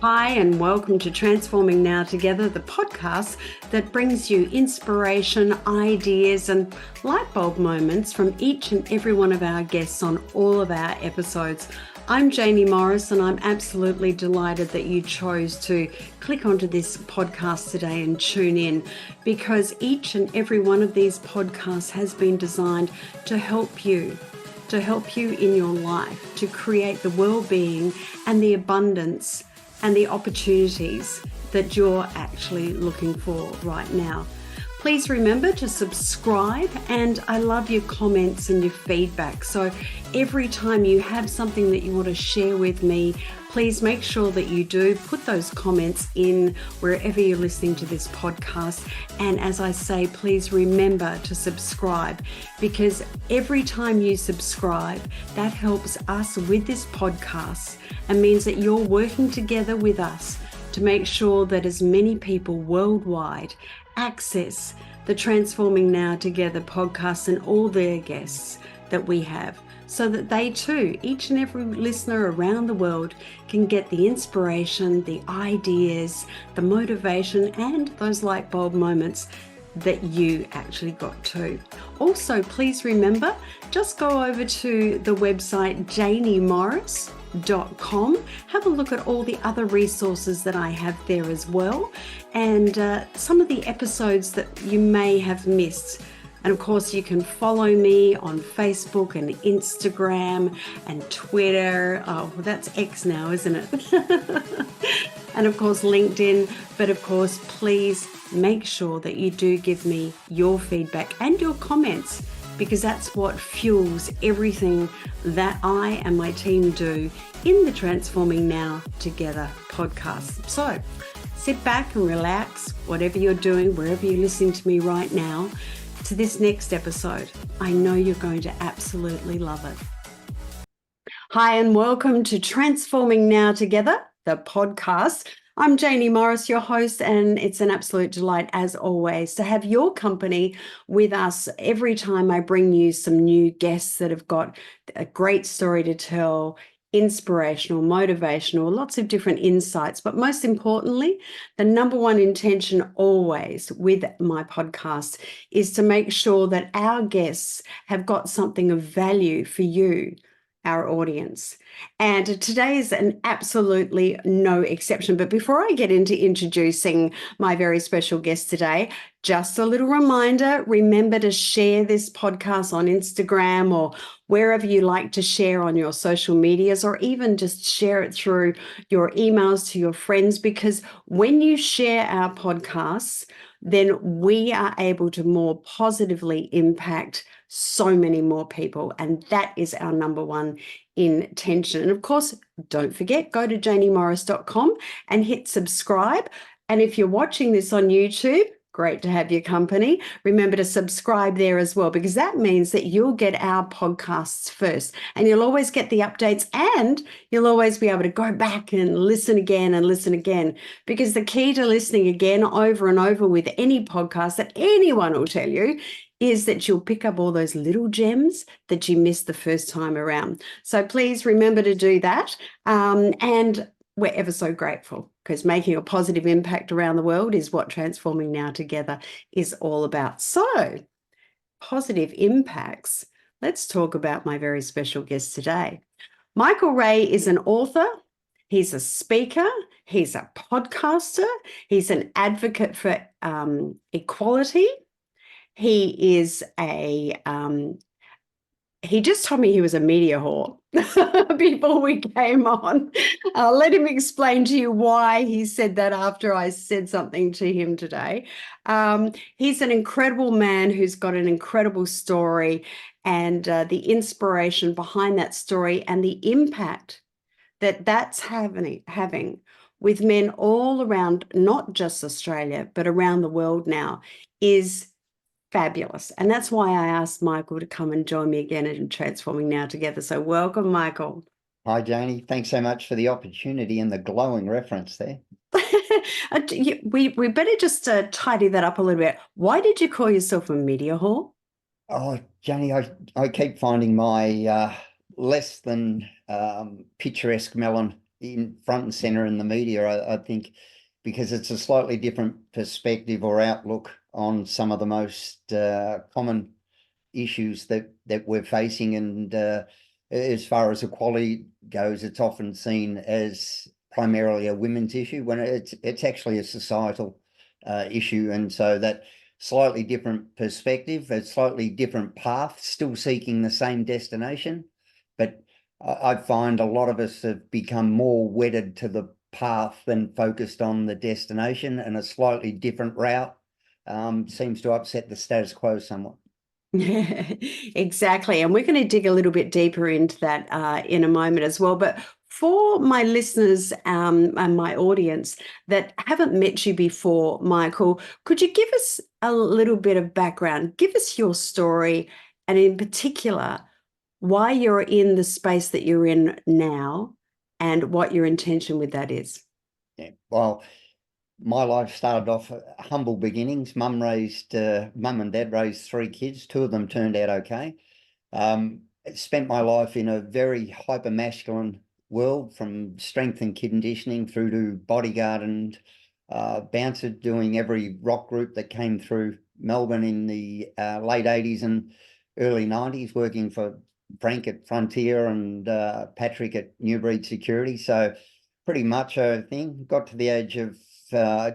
Hi, and welcome to Transforming Now Together, the podcast that brings you inspiration, ideas, and light bulb moments from each and every one of our guests on all of our episodes. I'm Jaynie Morris, and I'm absolutely delighted that you chose to click onto this podcast today and tune in, because each and every one of these podcasts has been designed to help you in your life, to create the well-being and the abundance and the opportunities that you're actually looking for right now. Please remember to subscribe, and I love your comments and your feedback. So every time you have something that you want to share with me, please make sure that you do put those comments in wherever you're listening to this podcast. And as I say, please remember to subscribe, because every time you subscribe, that helps us with this podcast and means that you're working together with us to make sure that as many people worldwide access the Transforming Now Together podcast and all their guests that we have, so that they too, each and every listener around the world, can get the inspiration, the ideas, the motivation, and those light bulb moments that you actually got too. Also, please remember, just go over to the website JaynieMorris.com. Have a look at all the other resources that I have there as well, and some of the episodes that you may have missed. And of course, you can follow me on Facebook and Instagram and Twitter. Oh, well, that's X now, isn't it? And of course, LinkedIn. But of course, please make sure that you do give me your feedback and your comments, because that's what fuels everything that I and my team do in the Transforming Now Together podcast. So sit back and relax, whatever you're doing, wherever you're listening to me right now, to this next episode. I know you're going to absolutely love it. Hi, and welcome to Transforming Now Together, the podcast. I'm Jaynie Morris, your host, and it's an absolute delight, as always, to have your company with us every time I bring you some new guests that have got a great story to tell, inspirational, motivational, lots of different insights. But most importantly, the number one intention always with my podcast is to make sure that our guests have got something of value for you, our audience. And today is an absolutely no exception. But before I get into introducing my very special guest today, just a little reminder, remember to share this podcast on Instagram or wherever you like to share on your social medias, or even just share it through your emails to your friends, because when you share our podcasts, then we are able to more positively impact so many more people. And that is our number one intention. And of course, don't forget, go to JaynieMorris.com and hit subscribe. And if you're watching this on YouTube, great to have your company. Remember to subscribe there as well, because that means that you'll get our podcasts first, and you'll always get the updates, and you'll always be able to go back and listen again, because the key to listening again over and over with any podcast that anyone will tell you is that you'll pick up all those little gems that you missed the first time around. So please remember to do that. And we're ever so grateful, because making a positive impact around the world is what Transforming Now Together is all about. So, positive impacts. Let's talk about my very special guest today. Michael Ray is an author. He's a speaker. He's a podcaster. He's an advocate for equality. He is he just told me he was a media whore before we came on. I'll let him explain to you why he said that after I said something to him today. He's an incredible man who's got an incredible story, and the inspiration behind that story and the impact that that's having with men all around, not just Australia, but around the world now, is fabulous. And that's why I asked Michael to come and join me again in Transforming Now Together. So welcome, Michael. Hi, Jaynie. Thanks so much for the opportunity and the glowing reference there. We better just tidy that up a little bit. Why did you call yourself a media whore? Oh, Jaynie, I keep finding my less than picturesque in front and center in the media, I think, because it's a slightly different perspective or outlook on some of the most common issues that we're facing. And as far as equality goes, it's often seen as primarily a women's issue when it's actually a societal issue. And so that slightly different perspective, a slightly different path, still seeking the same destination. But I find a lot of us have become more wedded to the path than focused on the destination, and a slightly different route seems to upset the status quo somewhat. Yeah, exactly. And we're going to dig a little bit deeper into that in a moment as well. But for my listeners and my audience that haven't met you before, Michael, could you give us a little bit of background? Give us your story, and in particular, why you're in the space that you're in now and what your intention with that is. Yeah, well, my life started off humble beginnings. Mum and dad raised 3 kids. 2 of them turned out okay. Spent my life in a very hyper masculine world, from strength and conditioning through to bodyguard and bouncer, doing every rock group that came through Melbourne in the late 80s and early 90s, working for Frank at Frontier and Patrick at New Breed Security. So pretty much a thing. Got to the age of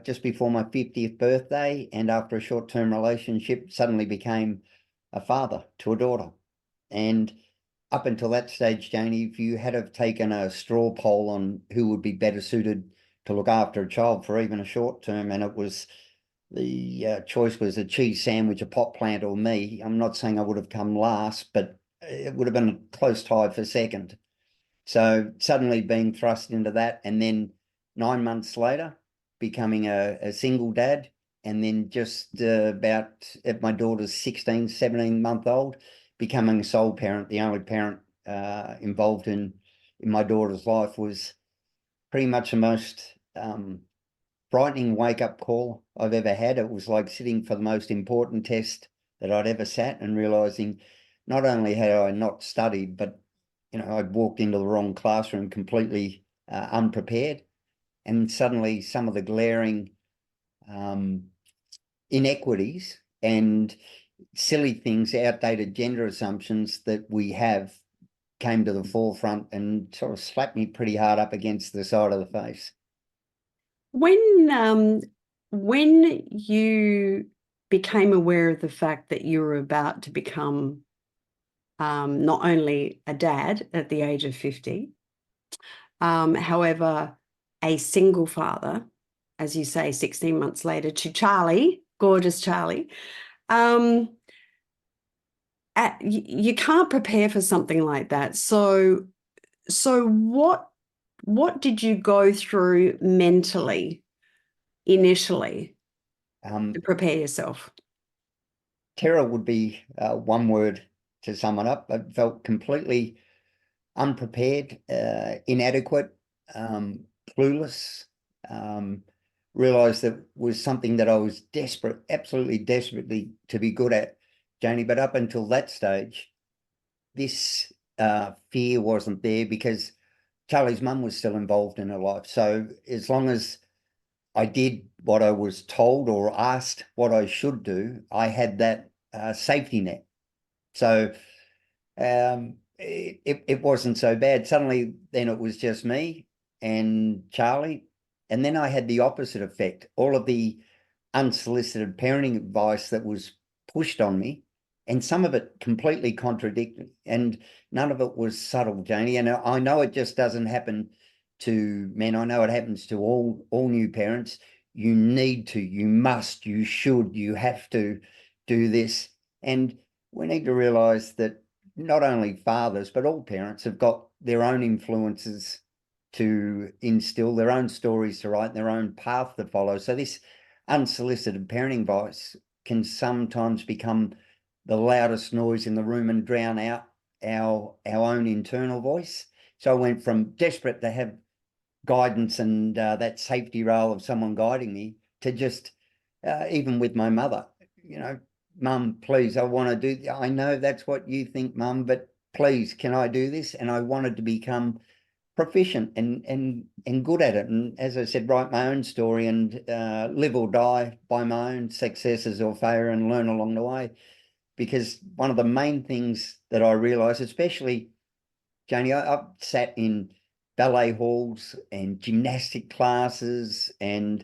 just before my 50th birthday, and after a short-term relationship, suddenly became a father to a daughter. And up until that stage, Jaynie, if you had have taken a straw poll on who would be better suited to look after a child for even a short term, and it was the choice was a cheese sandwich, a pot plant, or me, I'm not saying I would have come last, but it would have been a close tie for second. So suddenly being thrust into that, and then 9 months later, becoming a single dad, and then just about at my daughter's 16, 17-month-old, becoming a sole parent, the only parent involved in my daughter's life, was pretty much the most frightening wake-up call I've ever had. It was like sitting for the most important test that I'd ever sat and realizing not only had I not studied, but I'd walked into the wrong classroom completely unprepared, and suddenly some of the glaring inequities and silly things, outdated gender assumptions that we have, came to the forefront and sort of slapped me pretty hard up against the side of the face. When you became aware of the fact that you were about to become not only a dad at the age of 50, however, a single father, as you say, 16 months later, to Charlie, gorgeous Charlie, you can't prepare for something like that. So what did you go through mentally initially to prepare yourself? Terror would be one word to sum it up. I felt completely unprepared, inadequate, clueless. Realized that was something that I was desperate, absolutely desperately to be good at, Jaynie. But up until that stage, this fear wasn't there because Charlie's mum was still involved in her life. So as long as I did what I was told or asked what I should do, I had that safety net. So it wasn't so bad. Suddenly, then it was just me and Charlie. And then I had the opposite effect. All of the unsolicited parenting advice that was pushed on me, and some of it completely contradicted, and none of it was subtle, Jaynie. And I know it just doesn't happen to men. I know it happens to all new parents. You need to, you must, you should, you have to do this. And we need to realize that not only fathers, but all parents have got their own influences to instill, their own stories to write, their own path to follow. So this unsolicited parenting advice can sometimes become the loudest noise in the room and drown out our own internal voice. So I went from desperate to have guidance and that safety rail of someone guiding me to just, even with my mother, Mum, please, I want to do, I know that's what you think, Mum, but please, can I do this? And I wanted to become proficient and good at it. And as I said, write my own story and live or die by my own successes or failure and learn along the way. Because one of the main things that I realised, especially, Jaynie, I've sat in ballet halls and gymnastic classes and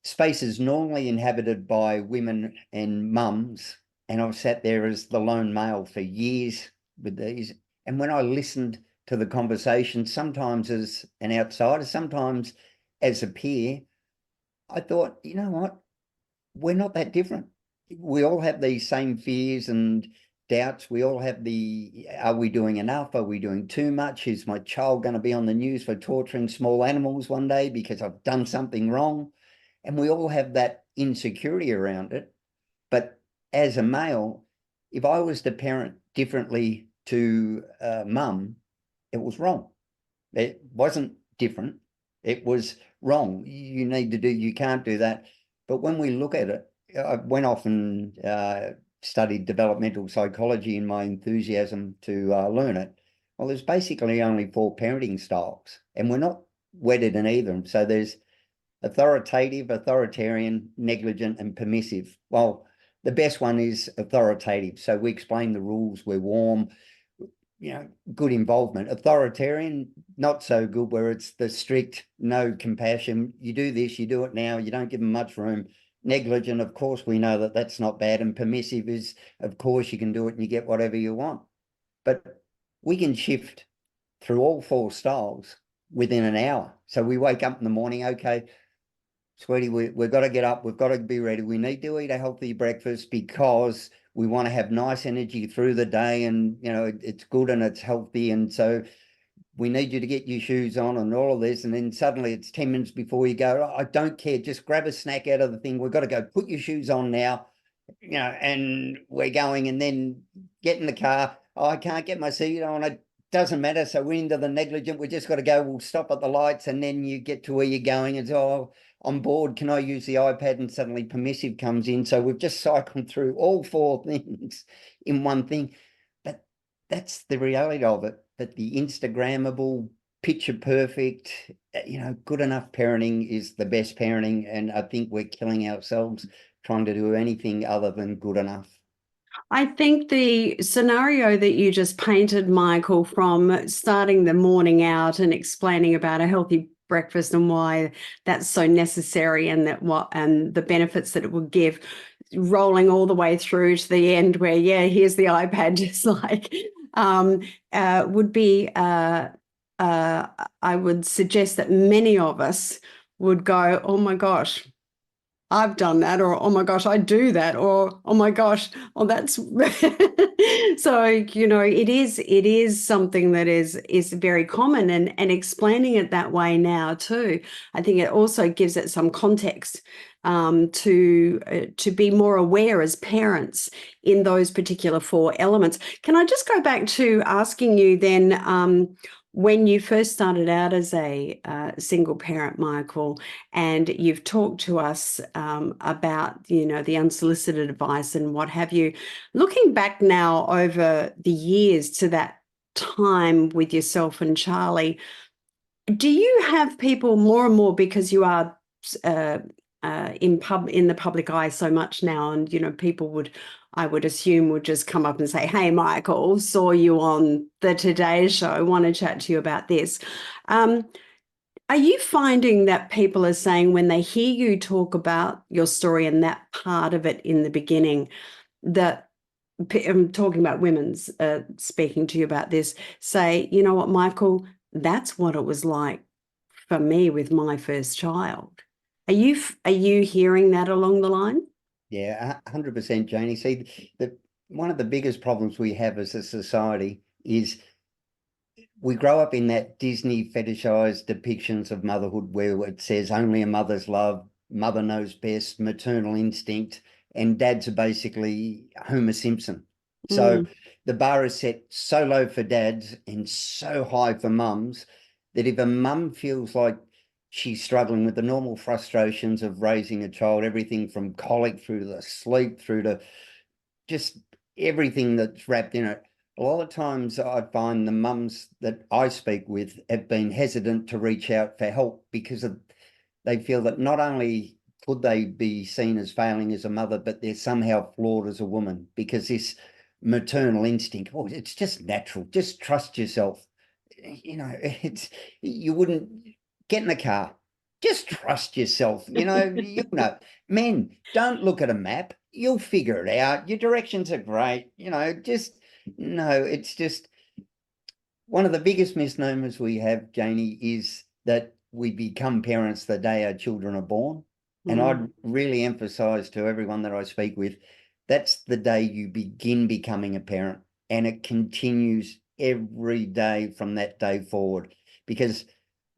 spaces normally inhabited by women and mums, and I've sat there as the lone male for years with these. And when I listened to the conversation, sometimes as an outsider, sometimes as a peer, I thought, you know what? We're not that different. We all have these same fears and doubts. We all have are we doing enough? Are we doing too much? Is my child going to be on the news for torturing small animals one day because I've done something wrong? And we all have that insecurity around it. But as a male, if I was to parent differently to mum, it was wrong. It wasn't different. It was wrong. You can't do that. But when we look at it, I went off and studied developmental psychology in my enthusiasm to learn it. Well, there's basically only 4 parenting styles, and we're not wedded in either. So there's authoritative, authoritarian, negligent, and permissive. Well, the best one is authoritative. So we explain the rules, we're warm, good involvement. Authoritarian, not so good, where it's the strict, no compassion. You do this, you do it now, you don't give them much room. Negligent, of course, we know that that's not bad. And permissive is, of course, you can do it and you get whatever you want. But we can shift through all 4 styles within an hour. So we wake up in the morning, okay, sweetie, we've got to get up. We've got to be ready. We need to eat a healthy breakfast because we want to have nice energy through the day, and it's good and it's healthy. And so we need you to get your shoes on and all of this. And then suddenly it's 10 minutes before you go. I don't care. Just grab a snack out of the thing. We've got to go. Put your shoes on now. And we're going, and then get in the car. Oh, I can't get my seat on. It doesn't matter. So we're into the negligent. We just got to go. We'll stop at the lights, and then you get to where you're going. And oh, I'm bored. Can I use the iPad? And suddenly permissive comes in. So we've just cycled through all 4 things in one thing. But that's the reality of it. But the Instagrammable, picture perfect, good enough parenting is the best parenting. And I think we're killing ourselves trying to do anything other than good enough. I think the scenario that you just painted, Michael, from starting the morning out and explaining about a healthy breakfast and why that's so necessary, and and the benefits that it will give, rolling all the way through to the end where, here's the iPad, just like would be I would suggest that many of us would go, oh my gosh, I've done that, or oh my gosh, I do that, or oh my gosh, oh that's so it is something that is very common, and explaining it that way now too, I think it also gives it some context to be more aware as parents in those particular 4 elements. Can I just go back to asking you then, when you first started out as a single parent, Michael, and you've talked to us about, the unsolicited advice and what have you, looking back now over the years to that time with yourself and Charlie, do you have people more and more, because you are in the public eye so much now, and people would, I would assume, would just come up and say, hey Michael, saw you on the Today Show, want to chat to you about this. Are you finding that people are saying, when they hear you talk about your story and that part of it in the beginning, that I'm talking about women's speaking to you about this, say, you know what, Michael, that's what it was like for me with my first child? Are you hearing that along the line? Yeah, 100%, Jaynie. See, one of the biggest problems we have as a society is we grow up in that Disney fetishized depictions of motherhood where it says only a mother's love, mother knows best, maternal instinct, and dads are basically Homer Simpson. So the bar is set so low for dads and so high for mums that if a mum feels like she's struggling with the normal frustrations of raising a child, everything from colic through to the sleep, through to just everything that's wrapped in it, a lot of times I find the mums that I speak with have been hesitant to reach out for help because they feel that not only could they be seen as failing as a mother, but they're somehow flawed as a woman because this maternal instinct, oh, it's just natural. Just trust yourself. It's you wouldn't get in the car. Just trust yourself. You know, men, don't look at a map. You'll figure it out. Your directions are great. Just no, it's just one of the biggest misnomers we have, Jaynie, is that we become parents the day our children are born. And I'd really emphasize to everyone that I speak with, that's the day you begin becoming a parent, and it continues every day from that day forward. Because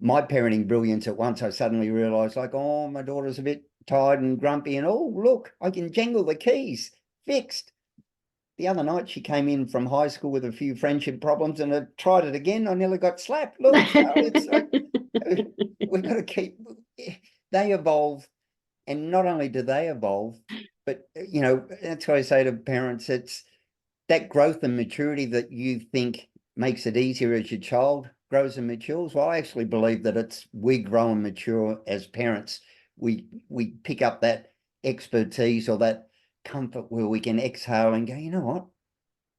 my parenting brilliance at once, I suddenly realized, like, oh, my daughter's a bit tired and grumpy, and oh, look, I can jangle the keys, fixed. The other night she came in from high school with a few friendship problems, and I tried it again. I nearly got slapped. Look, it's like, we've got to keep, they evolve. And not only do they evolve, but, that's why I say to parents, it's that growth and maturity that you think makes it easier as your child grows and matures. Well, I actually believe that we grow and mature as parents. We pick up that expertise or that comfort where we can exhale and go, you know what?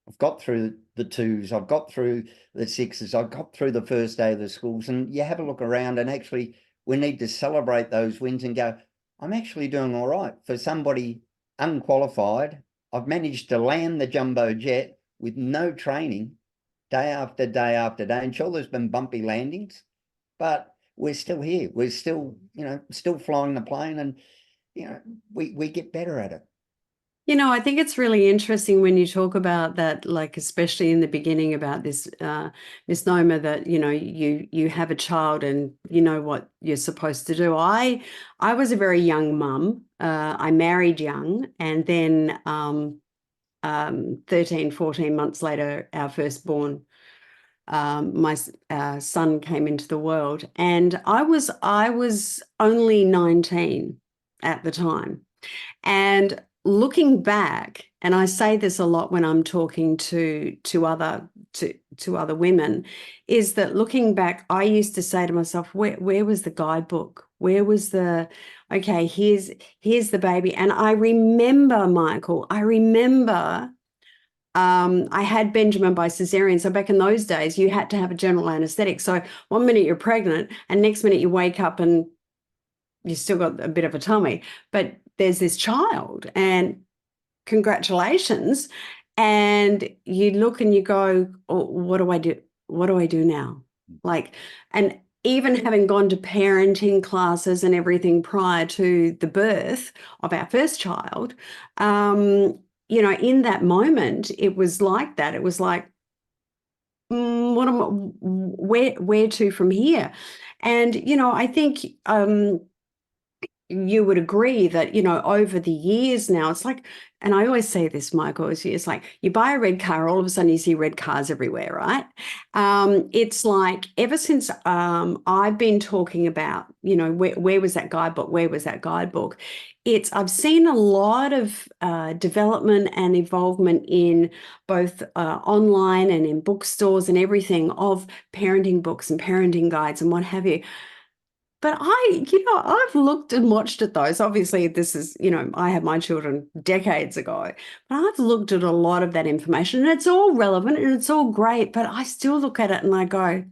I've got through the twos, I've got through the sixes, I've got through the first day of the schools. And you have a look around, and actually we need to celebrate those wins and go, I'm actually doing all right. For somebody unqualified, I've managed to land the jumbo jet with no training, day after day after day. And sure, there's been bumpy landings, but we're still here. We're still, still flying the plane, and, we get better at it. I think it's really interesting when you talk about that, like especially in the beginning about this misnomer that you have a child and you know what you're supposed to do. I was a very young mum. I married young, and then 13, 14 months later, our firstborn, my son, came into the world, and I was only 19 at the time. And looking back, and I say this a lot when I'm talking to other women, is that looking back, I used to say to myself, where was the guidebook? Where was the, okay, here's the baby. And I remember, Michael, I had Benjamin by cesarean. So back in those days, you had to have a general anesthetic. So one minute you're pregnant, and next minute you wake up and you still got a bit of a tummy, but there's this child, and congratulations. And you look and you go, oh, what do I do? What do I do now? Like, and even having gone to parenting classes and everything prior to the birth of our first child, in that moment, it was like that. It was like, where to from here? And, I think, you would agree that, over the years now, it's like, and I always say this, Michael, it's like you buy a red car, all of a sudden you see red cars everywhere, right? It's like ever since I've been talking about, where was that guidebook? Where was that guidebook? I've seen a lot of development and involvement in both online and in bookstores and everything of parenting books and parenting guides and what have you. But I've looked and watched at those. Obviously, this is, I had my children decades ago, but I've looked at a lot of that information, and it's all relevant and it's all great, but I still look at it and I go,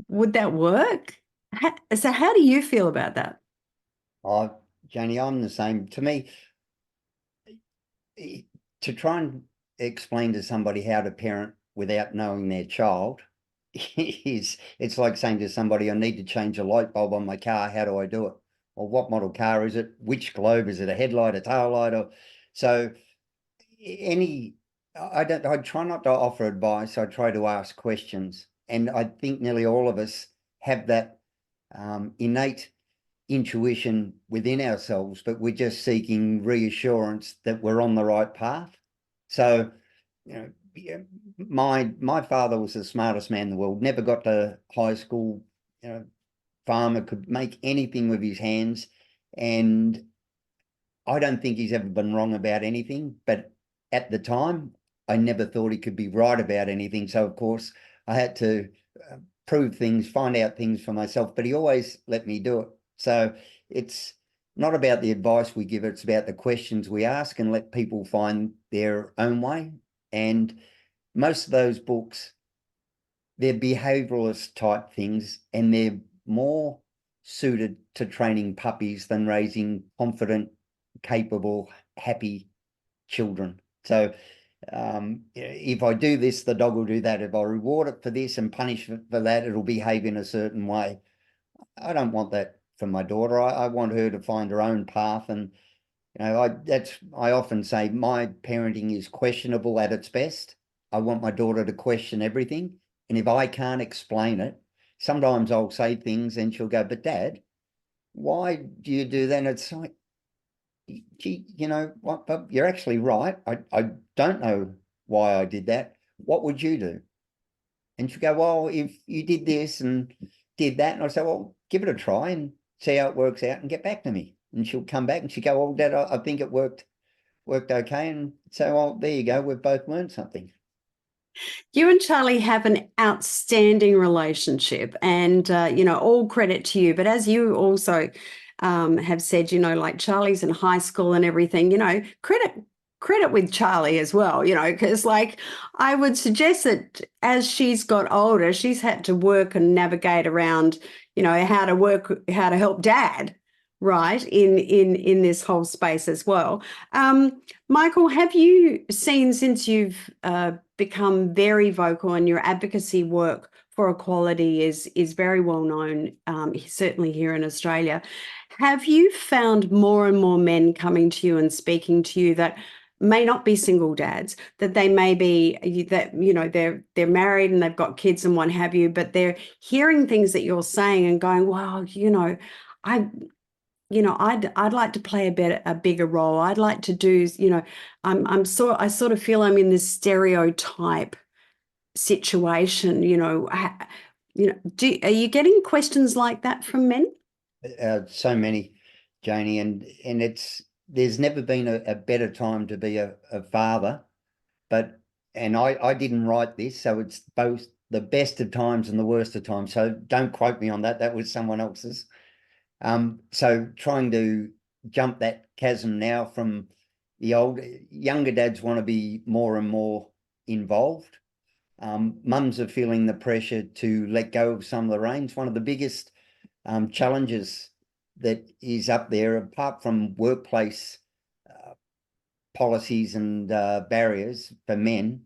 would that work? So how do you feel about that? Oh, Jaynie, I'm the same. To me, to try and explain to somebody how to parent without knowing their child it's like saying to somebody, I need to change a light bulb on my car. How do I do it? Or what model car is it? Which globe? Is it a headlight, a tail light? Or so I try not to offer advice. I try to ask questions. And I think nearly all of us have that innate intuition within ourselves, but we're just seeking reassurance that we're on the right path. So, my father was the smartest man in the world, never got to high school, farmer, could make anything with his hands. And I don't think he's ever been wrong about anything. But at the time, I never thought he could be right about anything. So, of course, I had to prove things, find out things for myself, but he always let me do it. So it's not about the advice we give, it's about the questions we ask and let people find their own way. And most of those books, they're behavioralist type things, and they're more suited to training puppies than raising confident, capable, happy children. So if I do this, the dog will do that. If I reward it for this and punish it for that, it'll behave in a certain way. I don't want that for my daughter. I want her to find her own path. And I often say my parenting is questionable at its best. I want my daughter to question everything. And if I can't explain it, sometimes I'll say things and she'll go, "But Dad, why do you do that?" And it's like, gee, you know what, Bub, you're actually right. I don't know why I did that. What would you do? And she'll go, "Well, if you did this and did that," and I say, "Well, give it a try and see how it works out and get back to me." And she'll come back and she'll go, "Well, Dad, I think it worked okay." And so, well, there you go. We've both learned something. You and Charlie have an outstanding relationship, and all credit to you. But as you also have said, like Charlie's in high school and everything, credit with Charlie as well, because like I would suggest that as she's got older, she's had to work and navigate around, how to help Dad, right, in this whole space as well. Michael, have you seen, since you've become very vocal and your advocacy work for equality is very well known, certainly here in Australia, have you found more and more men coming to you and speaking to you that may not be single dads, that they may be that they're married and they've got kids and what have you, but they're hearing things that you're saying and going, "Wow, I I'd like to play a bigger role. I'd like to do, I sort of feel I'm in this stereotype situation, are you getting questions like that from men?" So many, Jaynie, and there's never been a better time to be a father. But I didn't write this, so it's both the best of times and the worst of times. So don't quote me on that. That was someone else's. So trying to jump that chasm now from younger dads want to be more and more involved. Mums are feeling the pressure to let go of some of the reins. One of the biggest challenges that is up there, apart from workplace policies and barriers for men,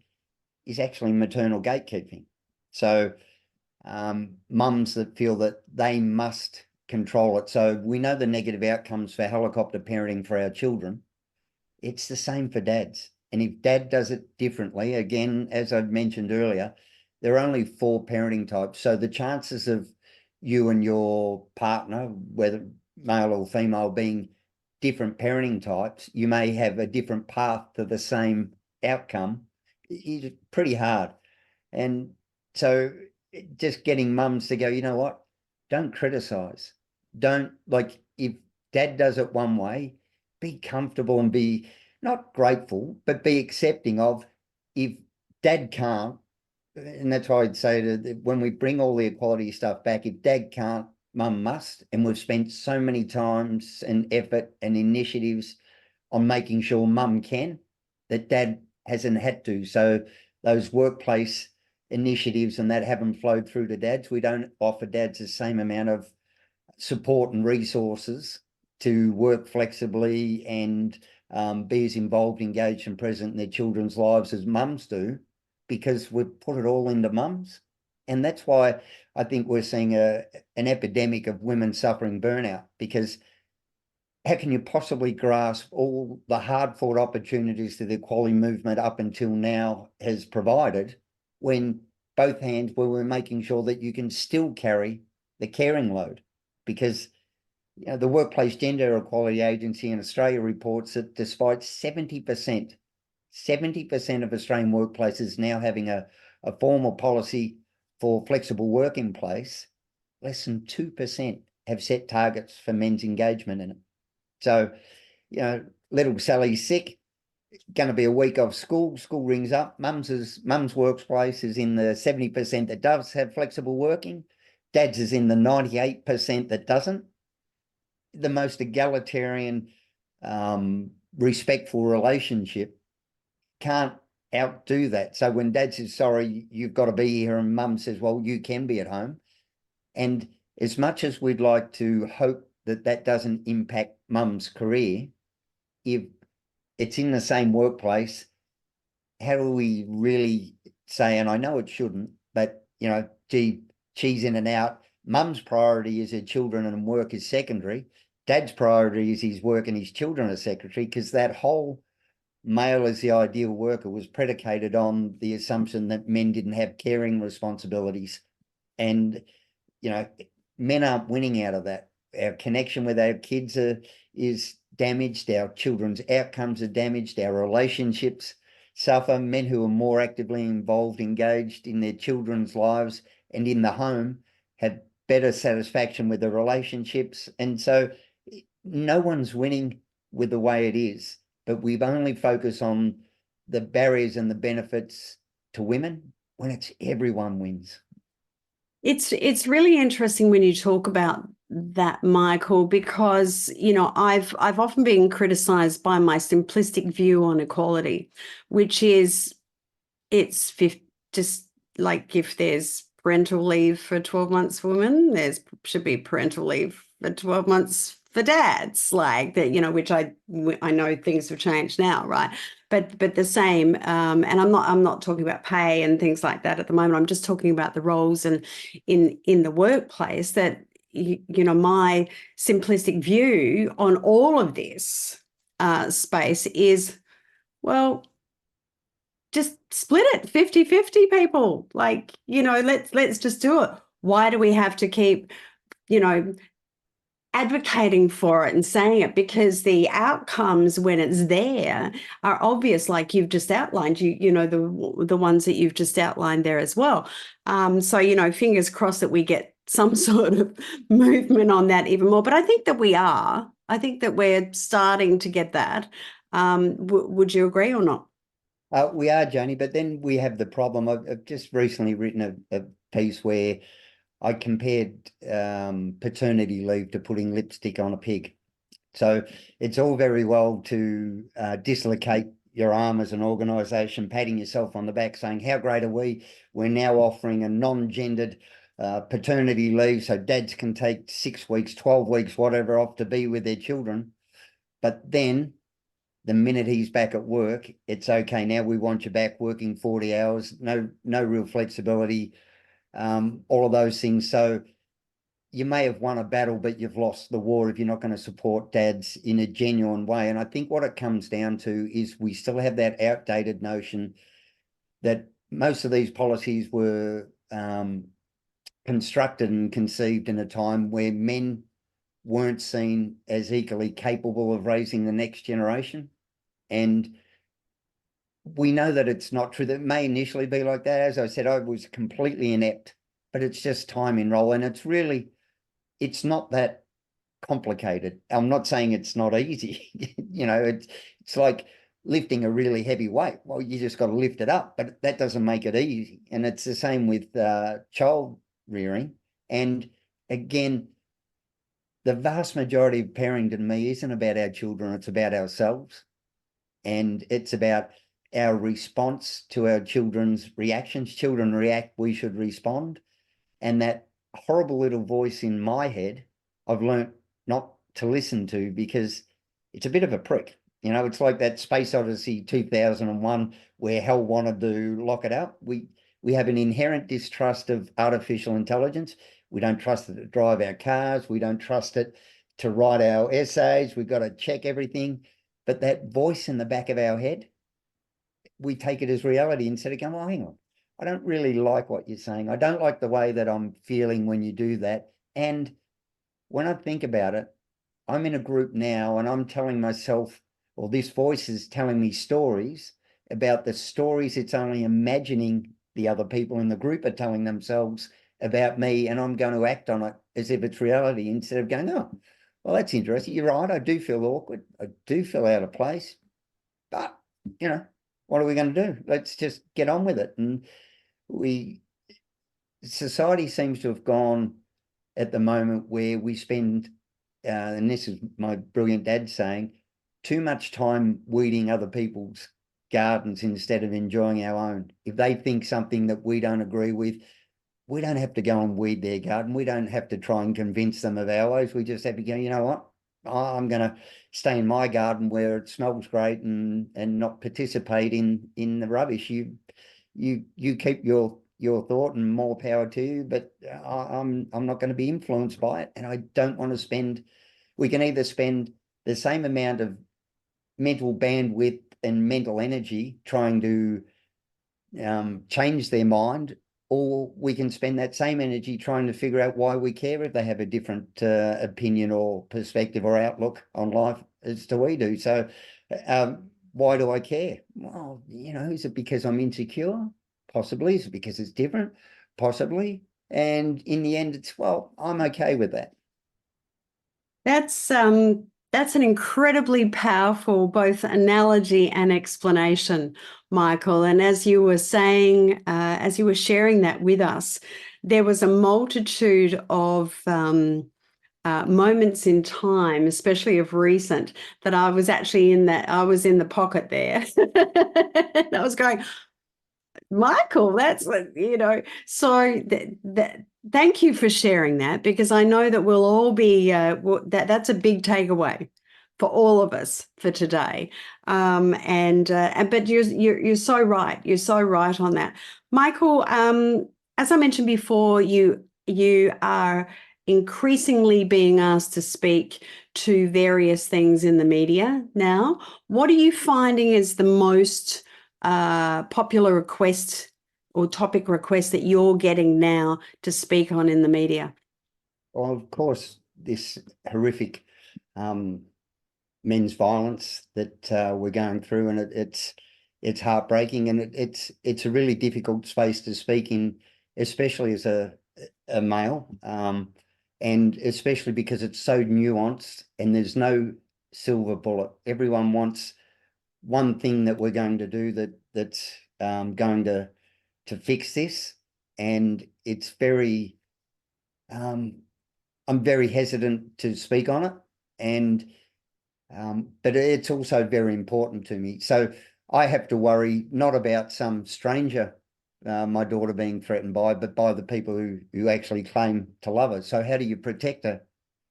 is actually maternal gatekeeping. So mums that feel that they must control it. So we know the negative outcomes for helicopter parenting for our children. It's the same for dads. And if dad does it differently, again, as I've mentioned earlier, there are only 4 parenting types. So the chances of you and your partner, whether male or female, being different parenting types, you may have a different path to the same outcome, is pretty hard. And so just getting mums to go, "You know what? Don't criticize. Don't, like, if dad does it one way, be comfortable and be not grateful, but be accepting of, if dad can't." And that's why I'd say when we bring all the equality stuff back, if dad can't, mum must. And we've spent so many times and effort and initiatives on making sure mum can, that dad hasn't had to. So those workplace initiatives and that haven't flowed through to dads. We don't offer dads the same amount of support and resources to work flexibly and be as involved, engaged and present in their children's lives as mums do, because we've put it all into mums. And that's why I think we're seeing an epidemic of women suffering burnout, because how can you possibly grasp all the hard-fought opportunities that the equality movement up until now has provided, when both hands we're making sure that you can still carry the caring load? Because the Workplace Gender Equality Agency in Australia reports that despite 70% of Australian workplaces now having a formal policy for flexible work in place, less than 2% have set targets for men's engagement in it. So, little Sally's sick, going to be a week of school. School rings up. Mum's workplace is in the 70% that does have flexible working. Dad's is in the 98% that doesn't. The most egalitarian, respectful relationship can't outdo that. So when Dad says, sorry, you've got to be here, and Mum says, well, you can be at home. And as much as we'd like to hope that that doesn't impact Mum's career, if it's in the same workplace, how do we really say, and I know it shouldn't, but, you know, gee, she's in and out. Mum's priority is her children and work is secondary. Dad's priority is his work and his children are secondary, because that whole male as the ideal worker was predicated on the assumption that men didn't have caring responsibilities. And, you know, men aren't winning out of that. Our connection with our kids is damaged. Our children's outcomes are damaged. Our relationships suffer. Men who are more actively involved, engaged in their children's lives and in the home have better satisfaction with the relationships. And so no one's winning with the way it is, but we've only focused on the barriers and the benefits to women when it's everyone wins. It's really interesting when you talk about that, Michael, because, you know, I've often been criticized by my simplistic view on equality, which is it's just like if there's parental leave for 12 months for women, should be parental leave for 12 months for dads, like that, you know, which I know things have changed now, right? But the same, and I'm not talking about pay and things like that at the moment. I'm just talking about the roles and in the workplace that, you know, my simplistic view on all of this space is, well, just split it 50-50, people. Like, you know, let's just do it. Why do we have to keep, you know, advocating for it and saying it? Because the outcomes when it's there are obvious, like you've just outlined, you know, the ones that you've just outlined there as well. So, you know, fingers crossed that we get some sort of movement on that even more. But I think that we're starting to get that. Would you agree or not? We are, Jaynie, but then we have the problem. I've just recently written a piece where I compared paternity leave to putting lipstick on a pig. So it's all very well to dislocate your arm as an organisation, patting yourself on the back, saying, how great are we? We're now offering a non-gendered paternity leave so dads can take 6 weeks, 12 weeks, whatever, off to be with their children. But then the minute he's back at work, it's okay, now we want you back working 40 hours, no real flexibility, all of those things. So you may have won a battle, but you've lost the war if you're not going to support dads in a genuine way. And I think what it comes down to is we still have that outdated notion that most of these policies were constructed and conceived in a time where men weren't seen as equally capable of raising the next generation. And we know that it's not true. That may initially be like that. As I said, I was completely inept, but it's just time in role. And it's not that complicated. I'm not saying it's not easy. You know, it's like lifting a really heavy weight. Well, you just got to lift it up, but that doesn't make it easy. And it's the same with child rearing. And again, the vast majority of parenting to me isn't about our children, it's about ourselves. And it's about our response to our children's reactions. Children react, we should respond. And that horrible little voice in my head, I've learnt not to listen to, because it's a bit of a prick. You know, it's like that Space Odyssey 2001 where Hell wanted to lock it up. We have an inherent distrust of artificial intelligence. We don't trust it to drive our cars. We don't trust it to write our essays. We've got to check everything. But that voice in the back of our head, we take it as reality instead of going, oh, hang on, I don't really like what you're saying. I don't like the way that I'm feeling when you do that. And when I think about it, I'm in a group now and I'm telling myself, or this voice is telling me stories about the stories it's only imagining the other people in the group are telling themselves about me, and I'm going to act on it as if it's reality instead of going, oh, well, that's interesting. You're right. I do feel awkward. I do feel out of place, but you know, what are we going to do? Let's just get on with it. And society seems to have gone at the moment where we spend, and this is my brilliant dad saying, too much time weeding other people's gardens instead of enjoying our own. If they think something that we don't agree with, we don't have to go and weed their garden. We don't have to try and convince them of our ways. We just have to go, you know what? I'm going to stay in my garden where it smells great and not participate in the rubbish. You keep your thought, and more power to you, but I'm not going to be influenced by it, and I don't want to spend. We can either spend the same amount of mental bandwidth and mental energy trying to change their mind, or we can spend that same energy trying to figure out why we care if they have a different opinion or perspective or outlook on life as to we do. So why do I care? Well, you know, is it because I'm insecure? Possibly. Is it because it's different? Possibly. And in the end, it's, well, I'm okay with that. That's an incredibly powerful both analogy and explanation, Michael. And as you were saying, as you were sharing that with us, there was a multitude of moments in time, especially of recent, that I was actually I was in the pocket there. I was going, Michael, that's what, so thank you for sharing that, because I know that we'll all be, that's a big takeaway for all of us for today. But you're so right. You're so right on that. Michael, as I mentioned before, you are increasingly being asked to speak to various things in the media now. What are you finding is the most popular request or topic request that you're getting now to speak on in the media? Well, of course, this horrific men's violence that we're going through, and it's heartbreaking, and it's a really difficult space to speak in, especially as a male, and especially because it's so nuanced and there's no silver bullet. Everyone wants one thing that we're going to do that's going to fix this, and it's very I'm very hesitant to speak on it, and but it's also very important to me. So I have to worry not about some stranger, my daughter being threatened by, but by the people who actually claim to love her. So how do you protect her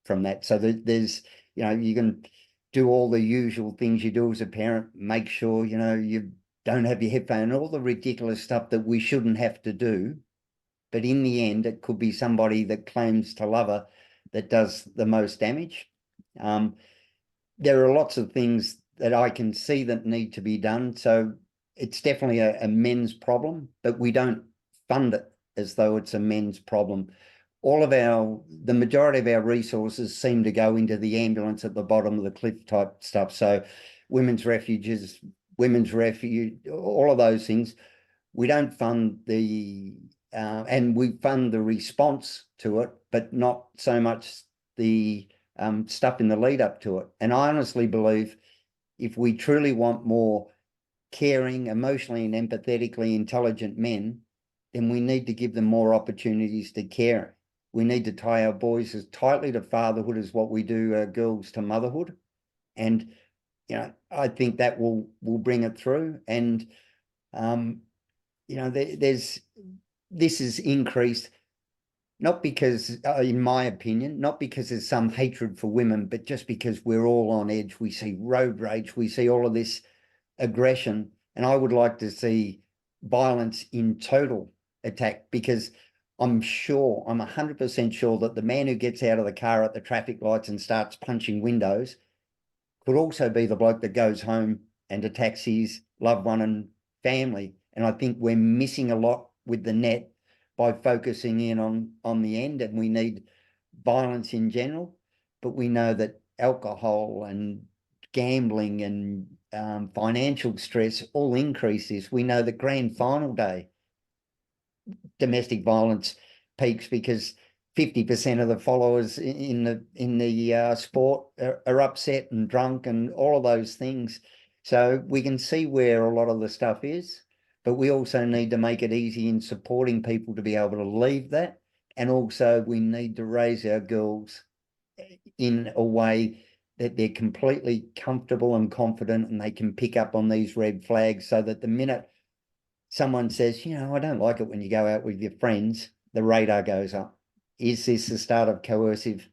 from that? So there's, you can do all the usual things you do as a parent, make sure, you don't have your headphone, all the ridiculous stuff that we shouldn't have to do. But in the end, it could be somebody that claims to love her that does the most damage. There are lots of things that I can see that need to be done. So it's definitely a men's problem, but we don't fund it as though it's a men's problem. The majority of our resources seem to go into the ambulance at the bottom of the cliff type stuff. So women's refuges, women's refuge, all of those things. We don't fund and we fund the response to it, but not so much the stuff in the lead up to it. And I honestly believe if we truly want more caring, emotionally and empathetically intelligent men, then we need to give them more opportunities to care. We need to tie our boys as tightly to fatherhood as what we do our girls to motherhood. And, I think that will bring it through. And, this is increased, not because, in my opinion, not because there's some hatred for women, but just because we're all on edge. We see road rage, we see all of this aggression, and I would like to see violence in total attack, because I'm 100% sure that the man who gets out of the car at the traffic lights and starts punching windows could also be the bloke that goes home and attacks his loved one and family. And I think we're missing a lot with the net by focusing in on the end, and we need violence in general, but we know that alcohol and gambling and financial stress all increase this. We know that grand final day domestic violence peaks because 50% of the followers in the sport are upset and drunk and all of those things. So we can see where a lot of the stuff is, but we also need to make it easy in supporting people to be able to leave that. And also we need to raise our girls in a way that they're completely comfortable and confident, and they can pick up on these red flags, so that the minute someone says, you know, I don't like it when you go out with your friends, the radar goes up. Is this the start of coercive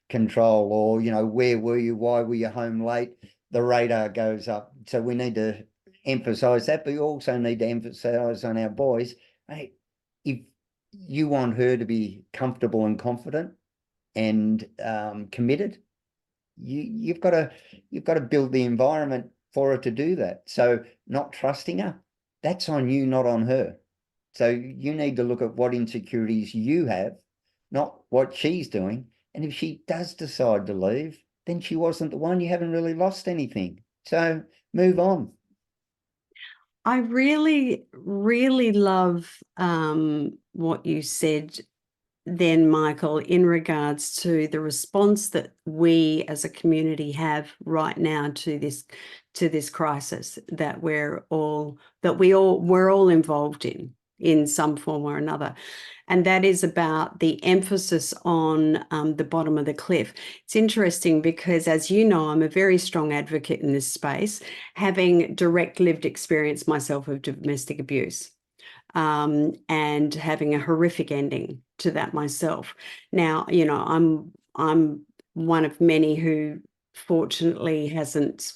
control? Or, you know, where were you? Why were you home late? The radar goes up. So we need to emphasize that, but we also need to emphasize on our boys, hey, if you want her to be comfortable and confident and committed, you've got to build the environment for her to do that. So not trusting her, that's on you, not on her. So you need to look at what insecurities you have, not what she's doing. And if she does decide to leave, then she wasn't the one. You haven't really lost anything. So move on. I really, really love what you said then, Michael, in regards to the response that we as a community have right now to this crisis that we're all involved in some form or another. And that is about the emphasis on the bottom of the cliff. It's interesting because, as you know, I'm a very strong advocate in this space, having direct lived experience myself of domestic abuse. And having a horrific ending to that myself. Now, you know, I'm one of many who fortunately hasn't,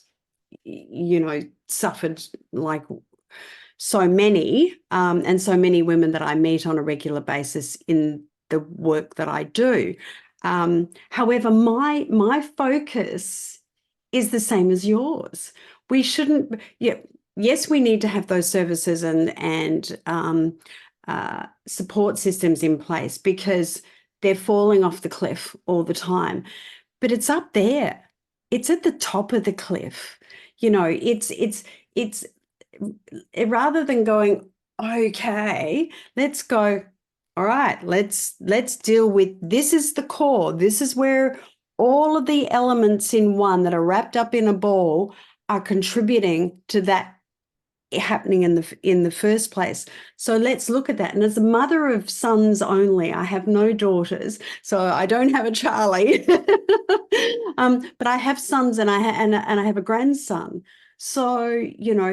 you know, suffered like so many, and so many women that I meet on a regular basis in the work that I do. However, my focus is the same as yours. We shouldn't, yeah, yes, we need to have those services and support systems in place, because they're falling off the cliff all the time. But it's up there. It's at the top of the cliff. You know, it's rather than going, okay, let's go, all right, let's deal with, this is the core. This is where all of the elements in one that are wrapped up in a ball are contributing to that happening in the first place. So let's look at that. And as a mother of sons only, I have no daughters, so I don't have a Charlie. But I have sons, and I have a grandson. So, you know,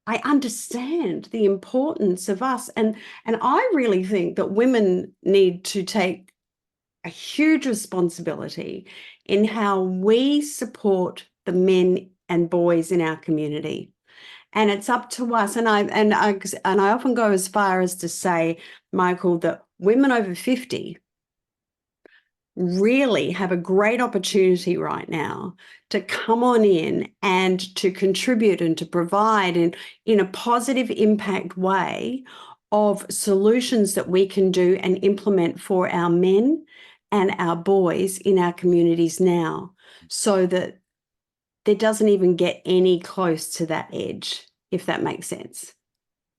I understand the importance of us, and I really think that women need to take a huge responsibility in how we support the men and boys in our community. And it's up to us. And I often go as far as to say, Michael, that women over 50 really have a great opportunity right now to come on in and to contribute and to provide in a positive impact way of solutions that we can do and implement for our men and our boys in our communities now, so that there doesn't even get any close to that edge, if that makes sense.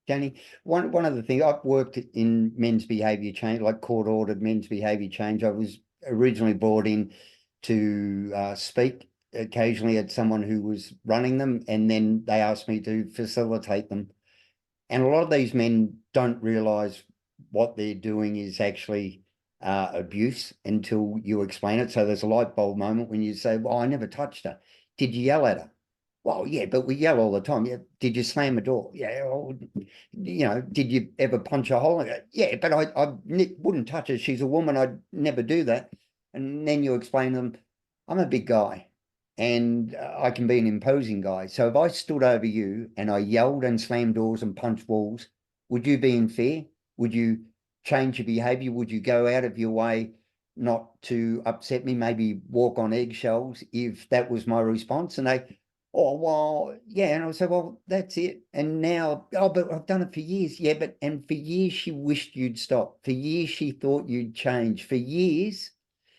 Jaynie, one of the things, I've worked in men's behaviour change, like court-ordered men's behaviour change. I was originally brought in to speak occasionally at someone who was running them, and then they asked me to facilitate them. And a lot of these men don't realise what they're doing is actually abuse until you explain it. So there's a light bulb moment when you say, well, I never touched her. Did you yell at her? Well, yeah, but we yell all the time. Yeah. Did you slam a door? Yeah. Well, you know, did you ever punch a hole in it? Yeah, but I wouldn't touch her. She's a woman. I'd never do that. And then you explain to them, I'm a big guy, and I can be an imposing guy. So if I stood over you and I yelled and slammed doors and punched walls, would you be in fear? Would you change your behavior? Would you go out of your way not to upset me, maybe walk on eggshells if that was my response? And they, oh, well, yeah. And I said, well, that's it. And now, oh, but I've done it for years. Yeah, but, and for years she wished you'd stop. For years she thought you'd change. For years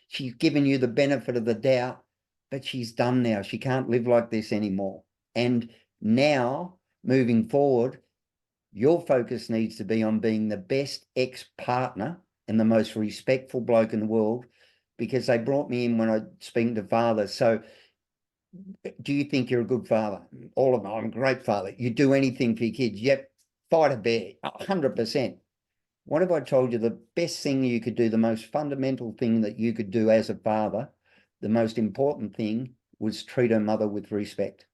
she's given you the benefit of the doubt, but she's done now. She can't live like this anymore. And now, moving forward, your focus needs to be on being the best ex-partner and the most respectful bloke in the world, because they brought me in when I speak to father. So Do you think you're a good father? All of them, I'm a great father. You do anything for your kids. Yep, fight a bear, 100%. What if I told you the best thing you could do, the most fundamental thing that you could do as a father, the most important thing was treat her mother with respect?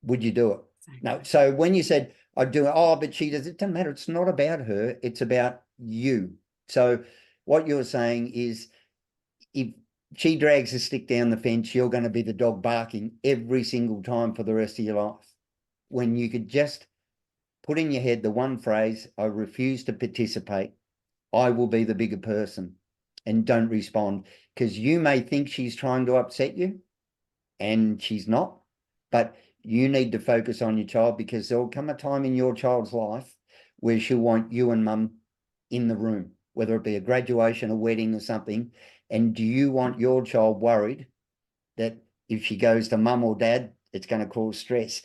Would you do it? No. So when you said, I'd do it, oh, but she does, it doesn't matter. It's not about her. It's about you. So what you're saying is if she drags a stick down the fence, you're going to be the dog barking every single time for the rest of your life. When you could just put in your head the one phrase, I refuse to participate. I will be the bigger person, and don't respond, because you may think she's trying to upset you and she's not, but you need to focus on your child, because there'll come a time in your child's life where she'll want you and mum in the room, whether it be a graduation, a wedding or something. And do you want your child worried that if she goes to mum or dad, it's going to cause stress?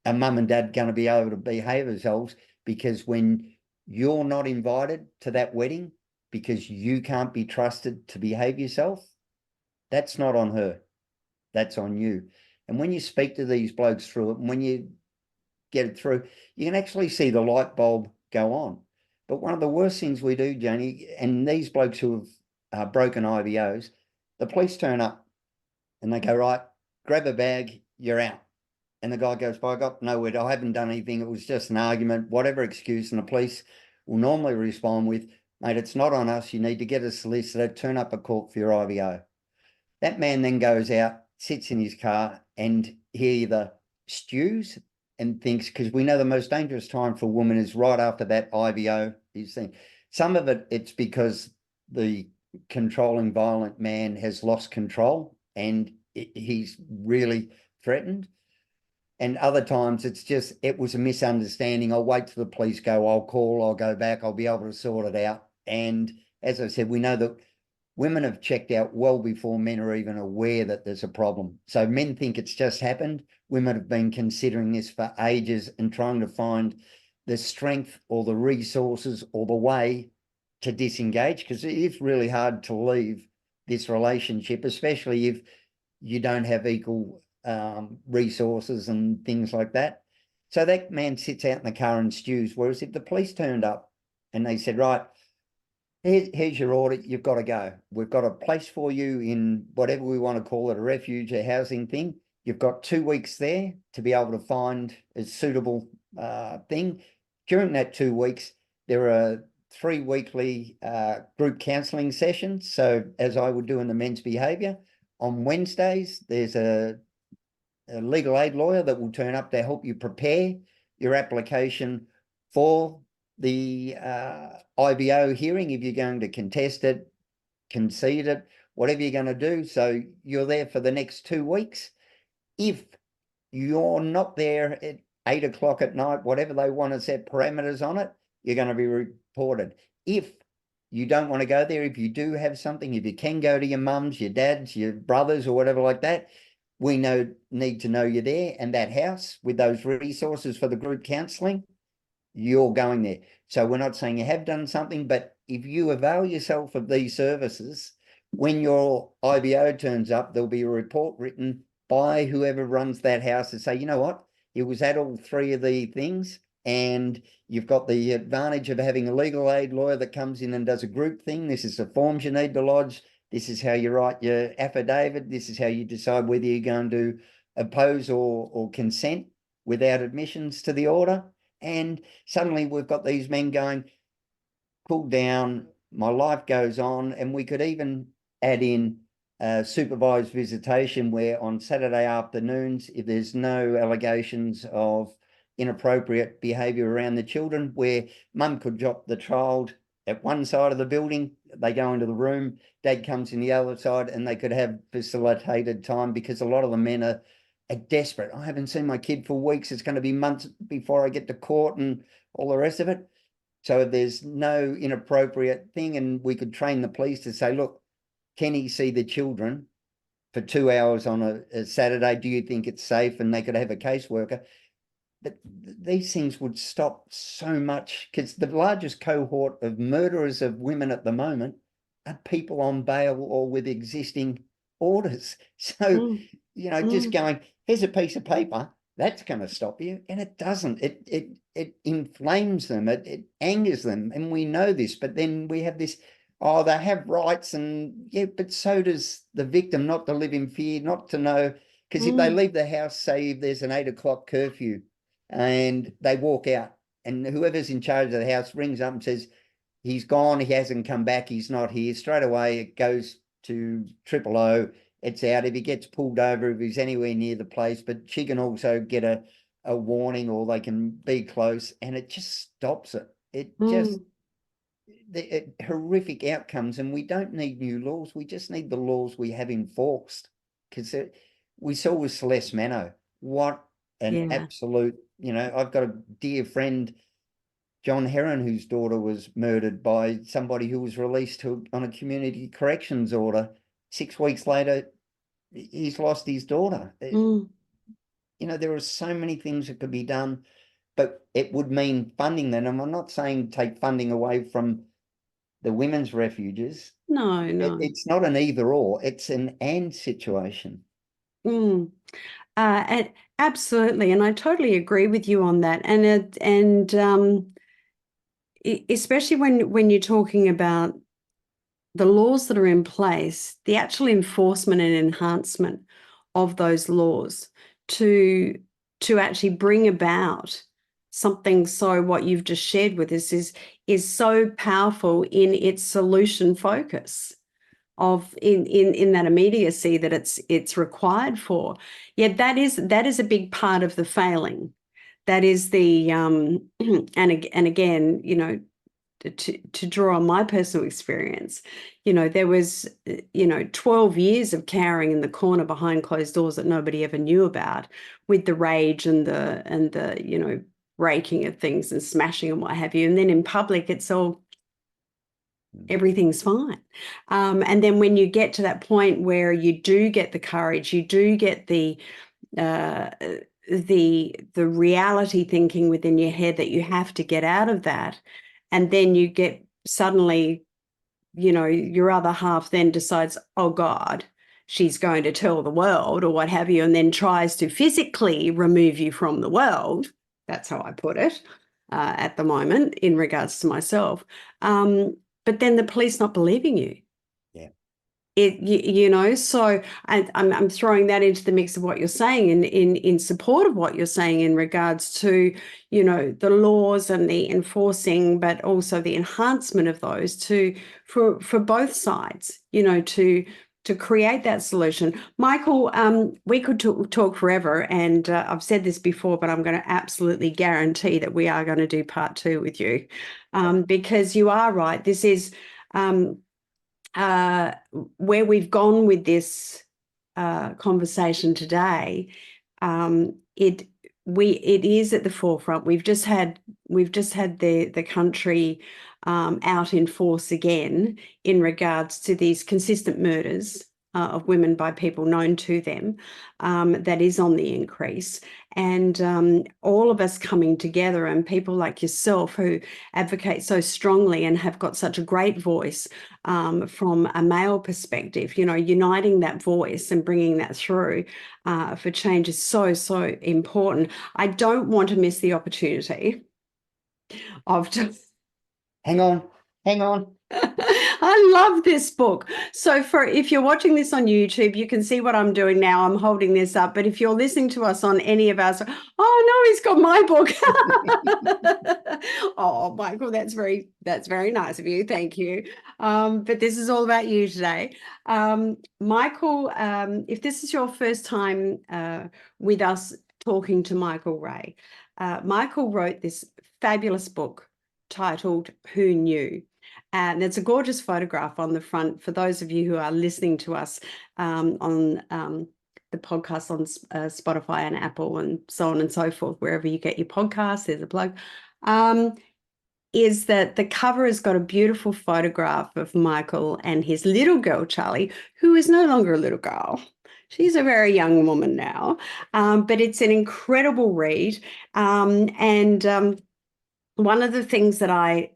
Are mum and dad going to be able to behave themselves? Because when you're not invited to that wedding because you can't be trusted to behave yourself, that's not on her. That's on you. And when you speak to these blokes through it, and when you get it through, you can actually see the light bulb go on. But one of the worst things we do, Jaynie, and these blokes who have broken IVOs, the police turn up and they go, right, grab a bag, you're out. And the guy goes, by God, no, I haven't done anything. It was just an argument, whatever excuse. And the police will normally respond with, mate, it's not on us. You need to get a solicitor, turn up a court for your IVO. That man then goes out, sits in his car, and he either stews and thinks, because we know the most dangerous time for a woman is right after that IVO is thing. Some of it, it's because the controlling violent man has lost control and he's really threatened. And other times it's just, it was a misunderstanding. I'll wait till the police go, I'll call, I'll go back, I'll be able to sort it out. And as I said, we know that women have checked out well before men are even aware that there's a problem. So men think it's just happened. Women have been considering this for ages and trying to find the strength or the resources or the way to disengage, because it is really hard to leave this relationship, especially if you don't have equal resources and things like that. So that man sits out in the car and stews. Whereas if the police turned up and they said, right, here's your order, you've got to go. We've got a place for you in whatever we want to call it, a refuge, a housing thing. You've got 2 weeks there to be able to find a suitable thing. During that 2 weeks, there are 3 weekly group counselling sessions. So as I would do in the men's behaviour, on Wednesdays, there's a legal aid lawyer that will turn up to help you prepare your application for the IVO hearing, if you're going to contest it, concede it, whatever you're going to do. So you're there for the next 2 weeks. If you're not there at 8 o'clock at night, whatever they want to set parameters on it, you're going to be reported. If you don't want to go there, if you do have something, if you can go to your mums, your dads, your brothers or whatever like that, we need to know you're there, and that house with those resources for the group counselling, you're going there. So we're not saying you have done something, but if you avail yourself of these services, when your IVO turns up, there'll be a report written by whoever runs that house to say, you know what, it was at all 3 of the things, and you've got the advantage of having a legal aid lawyer that comes in and does a group thing. This is the forms you need to lodge. This is how you write your affidavit. This is how you decide whether you're going to oppose or consent without admissions to the order. And suddenly we've got these men going, cool down, my life goes on. And we could even add in supervised visitation, where on Saturday afternoons, if there's no allegations of inappropriate behaviour around the children, where mum could drop the child at one side of the building, they go into the room, dad comes in the other side, and they could have facilitated time, because a lot of the men are desperate. I haven't seen my kid for weeks. It's going to be months before I get to court and all the rest of it. So if there's no inappropriate thing, and we could train the police to say, look, can he see the children for 2 hours on a Saturday? Do you think it's safe? And they could have a caseworker. But these things would stop so much, because the largest cohort of murderers of women at the moment are people on bail or with existing orders. So, Mm, just mm, going, here's a piece of paper, that's going to stop you. And it doesn't. It inflames them, it angers them. And we know this, but then we have this, oh, they have rights, and yeah, but so does the victim, not to live in fear, not to know. Because if they mm, leave the house, say if there's an 8 o'clock curfew and they walk out, and whoever's in charge of the house rings up and says, he's gone, he hasn't come back, he's not here, straight away it goes to triple O, it's out. If he gets pulled over, if he's anywhere near the place, but she can also get a warning, or they can be close, and it just stops it. It just, mm. horrific outcomes, and we don't need new laws. We just need the laws we have enforced. Because we saw with Celeste Mano, what an Yeah. absolute, I've got a dear friend, John Heron, whose daughter was murdered by somebody who was released on a community corrections order. 6 weeks later, he's lost his daughter. Mm. There are so many things that could be done, but it would mean funding them. And I'm not saying take funding away from the women's refuges. No, no. It's not an either or, it's an and situation. Mm. And absolutely, and I totally agree with you on that. And especially when you're talking about the laws that are in place, the actual enforcement and enhancement of those laws to actually bring about something. So what you've just shared with us is so powerful in its solution focus of in that immediacy that it's required for. Yet that is a big part of the failing. That is the and again, to draw on my personal experience, there was 12 years of cowering in the corner behind closed doors that nobody ever knew about, with the rage and the breaking of things and smashing and what have you. And then in public, it's all everything's fine. And then when you get to that point where you do get the courage, you do get uh, the reality thinking within your head that you have to get out of that, and then you get suddenly, your other half then decides, oh God, she's going to tell the world or what have you, and then tries to physically remove you from the world. That's how I put it at the moment in regards to myself. But then the police not believing you. Yeah. So I'm throwing that into the mix of what you're saying in support of what you're saying in regards to, the laws and the enforcing, but also the enhancement of those for both sides, to create that solution. Michael, we could talk forever, and I've said this before, but I'm going to absolutely guarantee that we are going to do part 2 with you, because you are right. This is where we've gone with this conversation today. It is at the forefront. We've just had the country out in force again in regards to these consistent murders of women by people known to them. That is on the increase, and all of us coming together, and people like yourself who advocate so strongly and have got such a great voice from a male perspective, uniting that voice and bringing that through for change is so, so important. I don't want to miss the opportunity of just Hang on, hang on. I love this book. So if you're watching this on YouTube, you can see what I'm doing now. I'm holding this up. But if you're listening to us on any of our, oh no, he's got my book. Oh, Michael, that's very nice of you. Thank you. But this is all about you today. Michael, if this is your first time with us talking to Michael Ray, Michael wrote this fabulous book titled Who Knew? And it's a gorgeous photograph on the front for those of you who are listening to us on the podcast on Spotify and Apple and so on and so forth, wherever you get your podcasts, there's a plug. Is that the cover has got a beautiful photograph of Michael and his little girl, Charlie, who is no longer a little girl. She's a very young woman now, but it's an incredible read. And one of the things that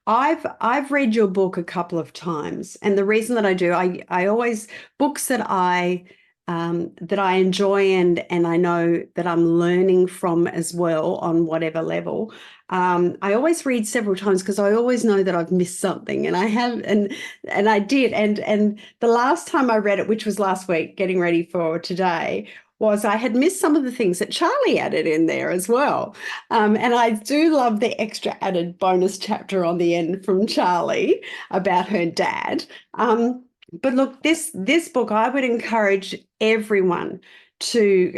I've read your book a couple of times, and the reason that I do, I always books that I enjoy and I know that I'm learning from as well on whatever level. I always read several times because I always know that I've missed something, and I have, and I did, and the last time I read it, which was last week, getting ready for today, was I had missed some of the things that Charlie added in there as well. And I do love the extra added bonus chapter on the end from Charlie about her dad. But look, this book, I would encourage everyone to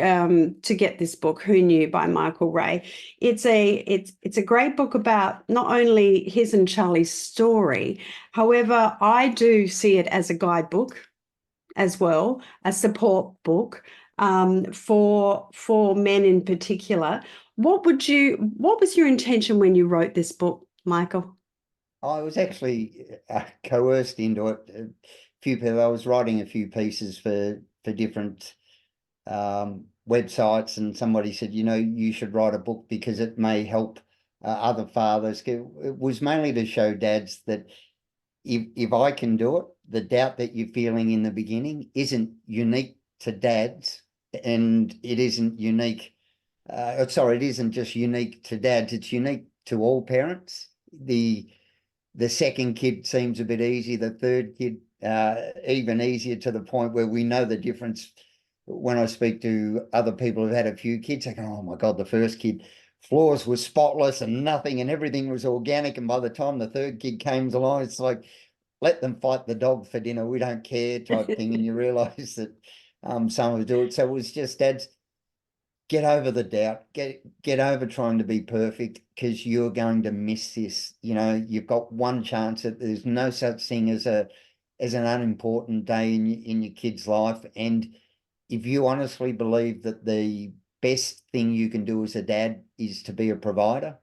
get this book, Who Knew by Michael Ray. It's a great book about not only his and Charlie's story. However, I do see it as a guidebook as well, a support book for men in particular. What was your intention when you wrote this book, Michael? I was actually coerced into it. I was writing a few pieces for different websites, and somebody said, you should write a book because it may help other fathers. It was mainly to show dads that if I can do it, the doubt that you're feeling in the beginning isn't unique to dads, and it isn't unique. It isn't just unique to dads. It's unique to all parents. The second kid seems a bit easy. The third kid, even easier, to the point where we know the difference. When I speak to other people who've had a few kids, they go, "Oh my God, the first kid, floors were spotless and nothing, and everything was organic. And by the time the third kid came along, it's like, let them fight the dog for dinner. We don't care," type thing. And you realise that some will do it. So it was just, dads, get over the doubt, get over trying to be perfect, because you're going to miss this. You've got one chance. There's no such thing as an unimportant day in your kid's life. And if you honestly believe that the best thing you can do as a dad is to be a provider,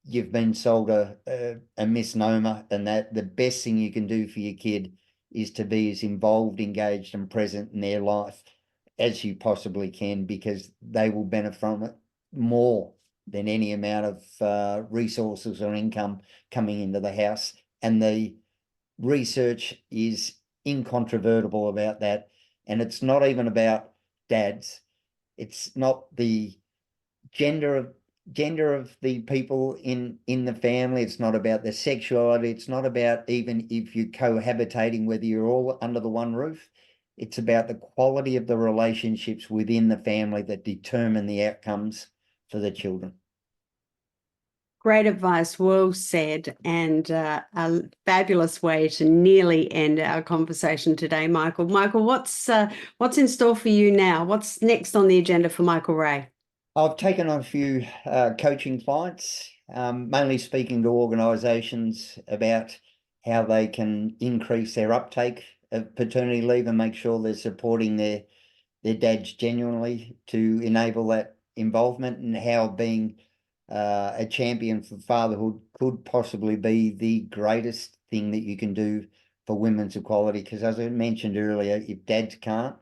you've been sold a misnomer, and that the best thing you can do for your kid is to be as involved, engaged, and present in their life as you possibly can, because they will benefit from it more than any amount of resources or income coming into the house. And the research is incontrovertible about that. And it's not even about dads. It's not the gender of the people in the family. It's not about the sexuality. It's not about even if you're cohabitating, whether you're all under the one roof. It's about the quality of the relationships within the family that determine the outcomes for the children. Great advice, well said, and a fabulous way to nearly end our conversation today, Michael. Michael, what's in store for you now? What's next on the agenda for Michael Ray? I've taken on a few coaching clients, mainly speaking to organisations about how they can increase their uptake of paternity leave and make sure they're supporting their dads genuinely to enable that involvement, and how being a champion for fatherhood could possibly be the greatest thing that you can do for women's equality. Because as I mentioned earlier, if dads can't,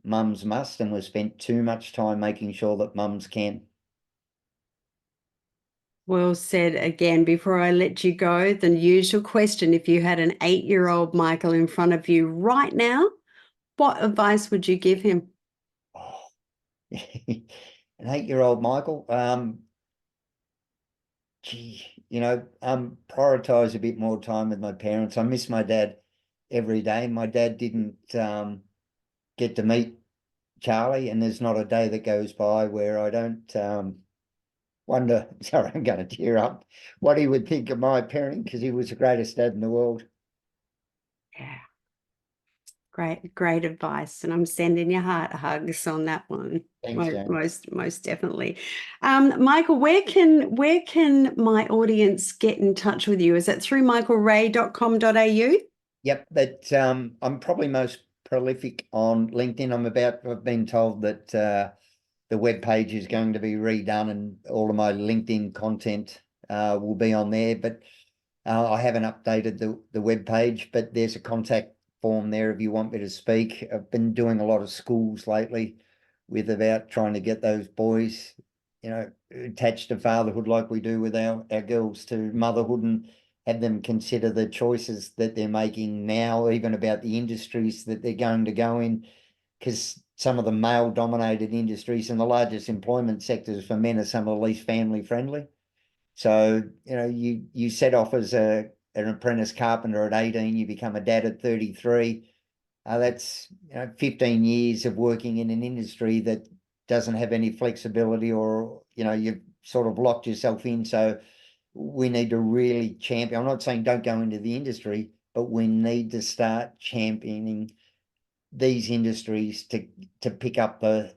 mums must, and we've spent too much time making sure that mums can. Well said again. Before I let you go, the usual question: if you had an 8-year-old Michael in front of you right now, what advice would you give him? Oh, an 8-year-old Michael, prioritize a bit more time with my parents. I miss my dad every day. My dad didn't get to meet Charlie, and there's not a day that goes by where I don't wonder, sorry, I'm going to tear up, what he would think of my parenting, because he was the greatest dad in the world. Yeah, great advice, and I'm sending you heart hugs on that one. Thanks, Jaynie. Most definitely. Michael, where can my audience get in touch with you? Is it through michaelray.com.au? Yep, but I'm probably most prolific on LinkedIn. I've been told that the web page is going to be redone, and all of my LinkedIn content will be on there. But I haven't updated the web page, but there's a contact form there if you want me to speak. I've been doing a lot of schools lately with about trying to get those boys, attached to fatherhood like we do with our girls to motherhood, have them consider the choices that they're making now, even about the industries that they're going to go in, because some of the male-dominated industries and the largest employment sectors for men are some of the least family-friendly. So, you set off as an apprentice carpenter at 18, you become a dad at 33. That's 15 years of working in an industry that doesn't have any flexibility, or you've sort of locked yourself in. So we need to really champion. I'm not saying don't go into the industry, but we need to start championing these industries to pick up the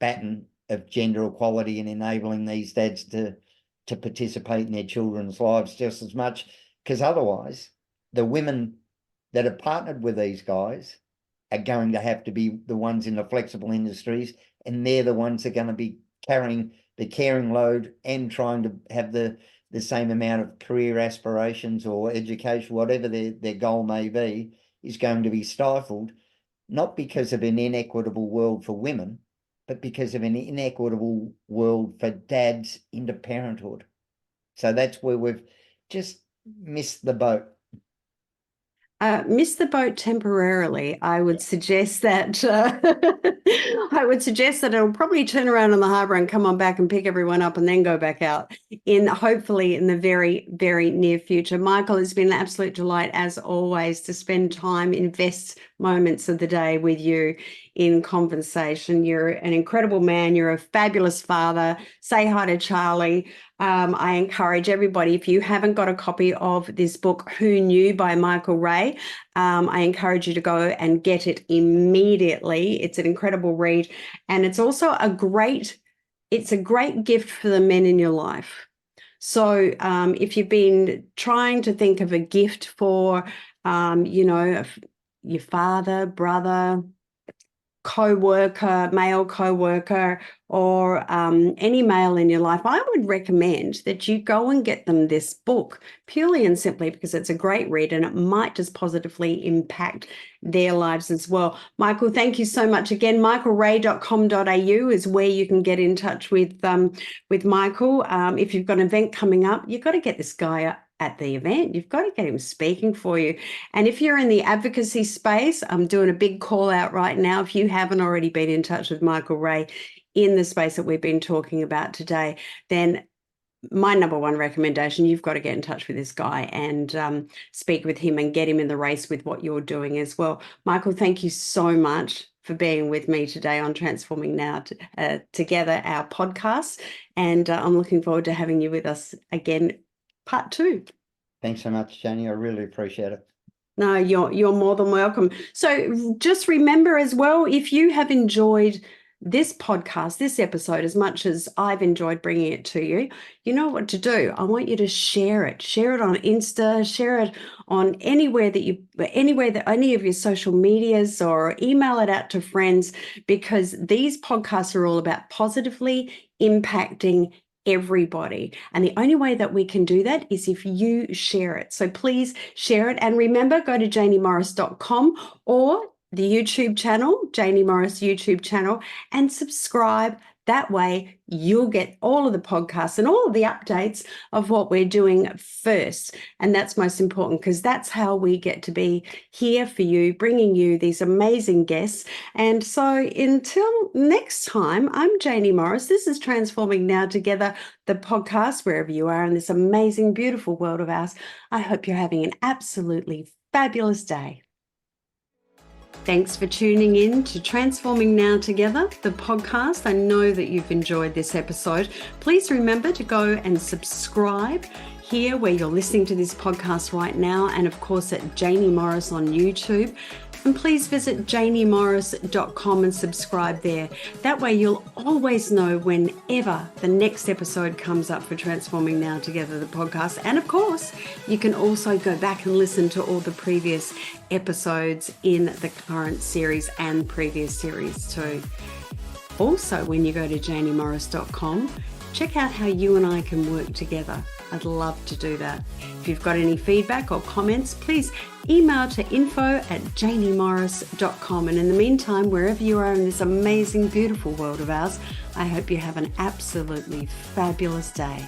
baton of gender equality and enabling these dads to participate in their children's lives just as much. Because otherwise, the women that are partnered with these guys are going to have to be the ones in the flexible industries, and they're the ones that are going to be carrying the caring load and trying to have the same amount of career aspirations or education, whatever their goal may be, is going to be stifled, not because of an inequitable world for women, but because of an inequitable world for dads into parenthood. So that's where we've just missed the boat. Missed the boat temporarily. I would suggest that it'll probably turn around on the harbour and come on back and pick everyone up and then go back out hopefully in the very, very near future. Michael, it's been an absolute delight as always to spend time, invest moments of the day with you in conversation. You're an incredible man. You're a fabulous father. Say hi to Charlie. I encourage everybody, if you haven't got a copy of this book, Who Knew by Michael Ray, I encourage you to go and get it immediately. It's an incredible read. And it's also a great gift for the men in your life. So if you've been trying to think of a gift for, your father, brother, male co-worker, or any male in your life, I would recommend that you go and get them this book, purely and simply because it's a great read and it might just positively impact their lives as well. Michael, thank you so much again. michaelray.com.au is where you can get in touch with Michael. If you've got an event coming up, you've got to get this guy at the event. You've got to get him speaking for you. And if you're in the advocacy space, I'm doing a big call out right now. If you haven't already been in touch with Michael Ray in the space that we've been talking about today, then my number one recommendation, you've got to get in touch with this guy and speak with him and get him in the race with what you're doing as well. Michael, thank you so much for being with me today on Transforming Now Together, our podcast. And I'm looking forward to having you with us again, part 2. Thanks so much, Jaynie. I really appreciate it. No, you're more than welcome. So just remember as well, if you have enjoyed this podcast, this episode, as much as I've enjoyed bringing it to you, you know what to do. I want you to share it. Share it on Insta, share it on any of your social medias, or email it out to friends, because these podcasts are all about positively impacting everybody. And the only way that we can do that is if you share it. So please share it. And remember, go to jayniemorris.com or the YouTube channel, Jaynie Morris YouTube channel, and subscribe. That way you'll get all of the podcasts and all of the updates of what we're doing first. And that's most important, because that's how we get to be here for you, bringing you these amazing guests. And so until next time, I'm Jaynie Morris. This is Transforming Now Together, the podcast, wherever you are in this amazing, beautiful world of ours. I hope you're having an absolutely fabulous day. Thanks for tuning in to Transforming Now Together, the podcast. I know that you've enjoyed this episode. Please remember to go and subscribe here where you're listening to this podcast right now, and of course at Jaynie Morris on YouTube. And please visit jayniemorris.com and subscribe there. That way you'll always know whenever the next episode comes up for Transforming Now Together, the podcast. And of course, you can also go back and listen to all the previous episodes in the current series and previous series too. Also, when you go to jayniemorris.com, check out how you and I can work together. I'd love to do that. If you've got any feedback or comments, please email to info@jayniemorris.com. And in the meantime, wherever you are in this amazing, beautiful world of ours, I hope you have an absolutely fabulous day.